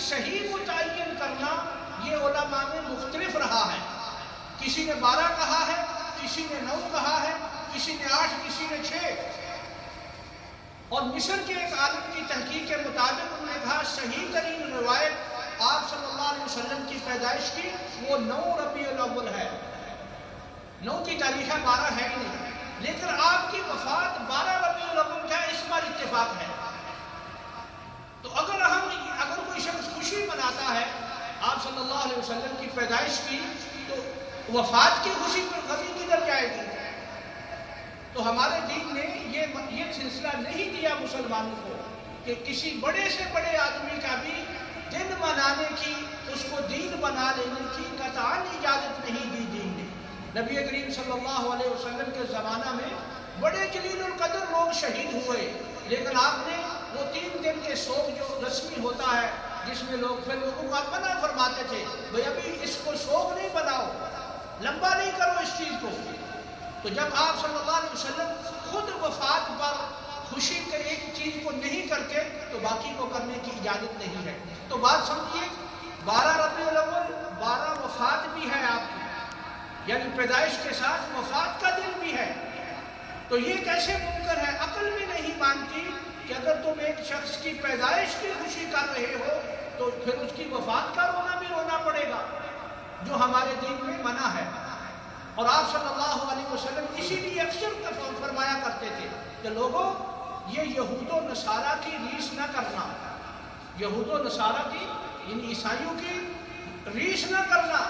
صحیح متعین کرنا یہ علماء میں مختلف رہا ہے. کسی نے 12 کہا ہے، کسی نے 9 کہا ہے، کسی نے 8، کسی نے 6. اور مصر کے ایک عالم کی تحقیق کے مطابق انہوں نے کہا صحیح ترین روایت آپ صلی اللہ علیہ وسلم کی پیدائش کی وہ 9 ربیع الاول ہے. 9 کی تاریخ ہے، 12 ہے ہی نہیں. لیکن آپ کی وفات 12 ربیع الاول کا اس پر اتفاق ہے. تو اگر کوئی شخص خوشی مناتا ہے آپ صلی اللہ علیہ وسلم کی پیدائش کی، تو وفات کی خوشی پر غمی کدھر جائے گی؟ تو ہمارے دین نے یہ سلسلہ نہیں دیا مسلمانوں کو کہ کسی بڑے سے بڑے آدمی کا بھی دن منانے کی، اس کو دین بنا لینے کی قطعاً اجازت نہیں دی دین نے. نبی کریم صلی اللہ علیہ وسلم کے زمانہ میں بڑے جلیل القدر لوگ شہید ہوئے، لیکن آپ نے وہ 3 دن کے سوگ جو رسمی ہوتا ہے جس میں پھر لوگوں کو آپ منع فرماتے تھے بھئی ابھی اس کو سوگ نہیں بناؤ، لمبا نہیں کرو اس چیز کو. تو جب آپ صلی اللہ علیہ وسلم خود وفات پر خوشی کے ایک چیز کو نہیں کرتے تو باقی کو کرنے کی اجازت نہیں ہے. تو بات سمجھیے، 12 ربیع الاول 12 وفات بھی ہے آپ کی، یعنی پیدائش کے ساتھ وفات کا دن بھی ہے. تو یہ کیسے ممکن ہے؟ عقل بھی نہیں مانتی کہ اگر تم ایک شخص کی پیدائش کی خوشی کر رہے ہو تو پھر اس کی وفات کا رونا بھی رونا پڑے گا، جو ہمارے دین میں منع ہے. اور آپ صلی اللہ علیہ وسلم اسی لیے اکثر فرمایا کرتے تھے کہ لوگوں یہ یہود و نصارہ کی ریس نہ کرنا، یہود و نصارہ کی یعنی عیسائیوں کی ریس نہ کرنا،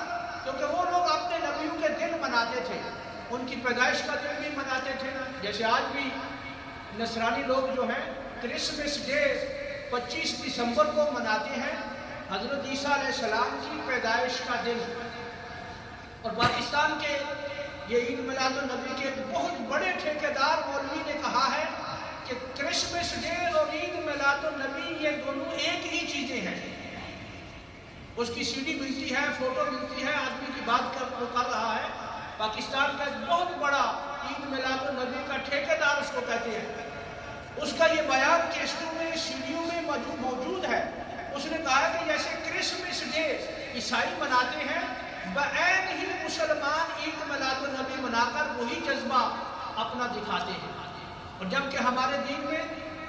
کیونکہ وہ لوگ اپنے نبیوں کے دن مناتے تھے، ان کی پیدائش کا دن بھی مناتے تھے. جیسے آج بھی نصرانی لوگ جو ہیں کرسمس ڈے 25 دسمبر کو مناتے ہیں، حضرت عیسیٰ علیہ السلام کی پیدائش کا دن. اور پاکستان کے یہ عید میلاد النبی کے بہت بڑے ٹھیکیدار مولوی نے کہا ہے کہ کرسمس ڈے اور عید میلاد النبی یہ دونوں ایک ہی چیزیں ہیں. اس کی CD ملتی ہے، فوٹو ملتی ہے، آدمی کی بات کر رہا ہے. پاکستان کا ایک بہت بڑا عید میلاد النبی کا ٹھیکیدار اس کو کہتے ہیں. اس کا یہ بیان کیسٹوں میں CDوں میں موجود ہے. اس نے کہا کہ جیسے کرسمس ڈے عیسائی مناتے ہیں، بعین ہی مسلمان عید میلاد النبی منا کر وہی جذبہ اپنا دکھاتے ہیں. اور جبکہ ہمارے دین میں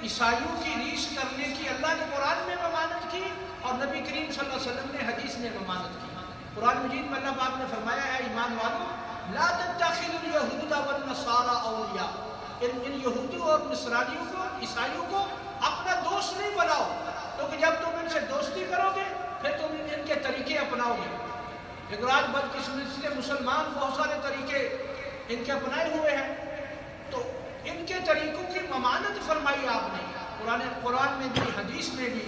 عیسائیوں کی ریس کرنے کی اللہ نے قرآن میں ممانعت کی اور نبی کریم صلی اللہ علیہ وسلم نے حدیث میں ممانعت کی. قرآن مجید میں اللہ پاک نے فرمایا ہے ایمان والو لا تتخذوا اليهود والنصارى اولیاء، ان یہودیوں اور نصرانیوں کو، عیسائیوں کو اپنا دوست نہیں بناؤ، کیونکہ جب تم ان سے دوستی کرو گے پھر تم ان کے طریقے اپناؤ گے. لیکن آج بدقسمتی سے مسلمان بہت سارے طریقے ان کے اپنائے ہوئے ہیں، تو ان کے طریقوں کی ممانعت فرمائی آپ نے قرآن میں بھی حدیث میں بھی.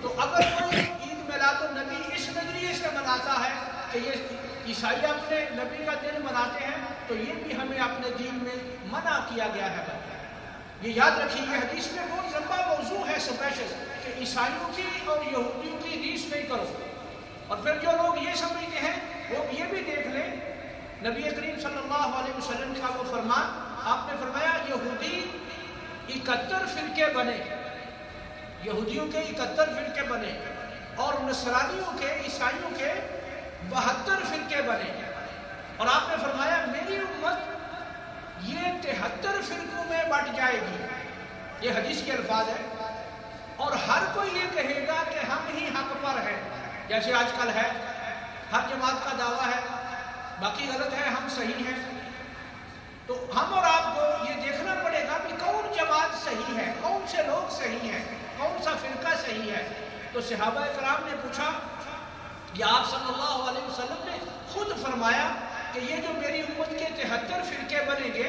تو اگر کوئی عید میلاد النبی اس نظریے سے مناتا ہے کہ یہ عیسائی اپنے نبی کا دن مناتے ہیں تو یہ بھی ہمیں اپنے دین میں منع کیا گیا ہے. یہ یاد رکھیے یہ حدیث میں بہت لمبا موضوع ہے اسپیشل کہ عیسائیوں کی اور یہودیوں کی ریس نہیں کرو. اور پھر جو لوگ یہ سمجھتے ہیں وہ یہ بھی دیکھ لیں نبی کریم صلی اللہ علیہ وسلم کا وہ فرمان، آپ نے فرمایا یہودی 71 فرقے بنے، یہودیوں کے 71 فرقے بنے اور نصرانیوں کے، عیسائیوں کے 72 فرقے بنے. اور آپ نے فرمایا میری امت یہ 73 فرقوں میں بٹ جائے گی. یہ حدیث کے الفاظ ہے. اور ہر کوئی یہ کہے گا کہ ہم ہی حق پر ہیں، جیسے آج کل ہے، ہر جماعت کا دعویٰ ہے، باقی غلط ہے، ہم صحیح ہیں. تو ہم اور آپ کو یہ دیکھنا پڑے گا کہ کون جماعت صحیح ہے، کون سے لوگ صحیح ہیں، کون سا فرقہ صحیح ہے. تو صحابہ کرام نے پوچھا کہ آپ صلی اللہ علیہ وسلم نے خود فرمایا کہ یہ جو میری امت کے 73 فرقے بنیں گے